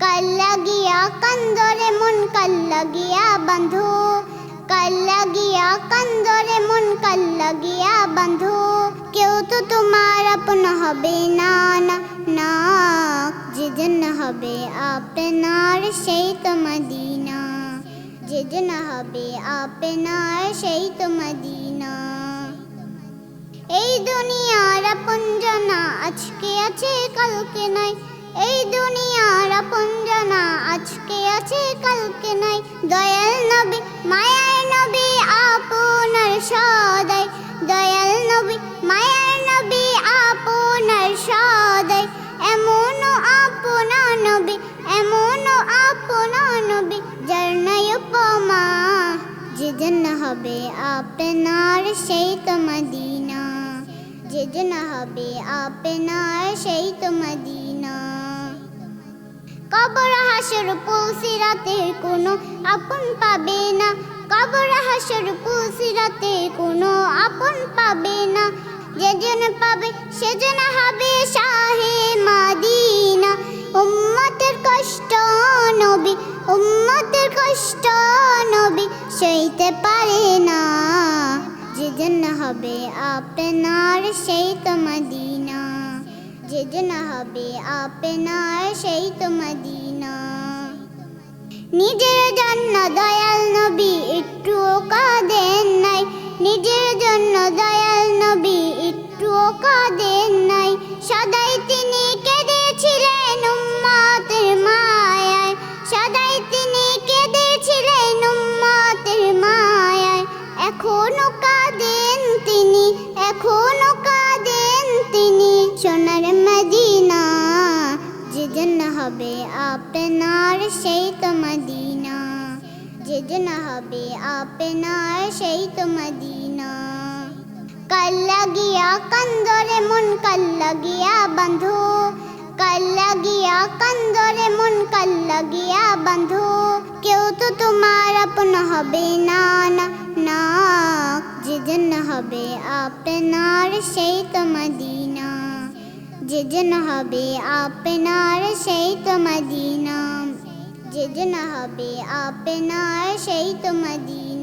কাল লাগিয়া কান্দরে মন কাল লাগিয়া বাঁধো, কাল লাগিয়া কান্দরে মন কাল লাগিয়া বাঁধো। কেউ তো তোমার আপন হবে না, না না, যেদিন হবে আপনার সেই তো মদিনা, যেদিন হবে আপনার সেই তো মদিনা। এই দুনিয়ার আপনজনা আজকে আছে কালকে নাই, এই দুনিয়ার আপনজনা আজকে আছে কালকে নাই। দয়াল নবী মায়ার নবী আপনার সদাই, দয়াল নবী মায়ার নবী আপনার সদাই। এমনও আপনা নবী, এমনও আপনা নবী যার নাই উপমা, যেদিন হবে আপনার সেই তো মদিনা, যেদিন হবে আপনার সেই তো মদিনা। কবর হাসর পুলসিরাতের কোনো আপন পাবে না, কবর হাসর পুলসিরাতের কোনো আপন পাবে না। যেজন পাবে সেজন হবে শাহে মদিনা। উম্মতের কষ্ট নবী, উম্মতের কষ্ট নবী সইতে পারে না, যেদিন হবে আপনার সেই তো মদিনা, যেদিন হবে আপনার সেই তো মদিনা। নিজের জন্য দয়াল নবী একটুও কাঁদেন নাই, নিজের জন্য দয়াল নবী একটুও কাঁদেন নাই। সদাই তিনি কেঁদেছিলেন উম্মতের মায়ায়, সদাই তিনি কেঁদেছিলেন উম্মতের মায়ায়। এখনো কাঁদেন তিনি, এখনো কাঁদেন তিনি সোনার মদিনা, যেদিন হবে আপনার সেই তো মদিনা, যেদিন হবে আপনার সেই তো মদিনা। কাল লাগিয়া কান্দরে মন কাল লাগিয়া বাঁধো, কাল লাগিয়া কান্দরে মন কাল লাগিয়া বাঁধো। কেউ তো তোমার আপন হবে না, না না, যেদিন হবে আপনার সেই তো মদিনা, যেদিন হবে আপনার সেই তো মদিনা, যেদিন হবে আপনার সেই তো মদিনা।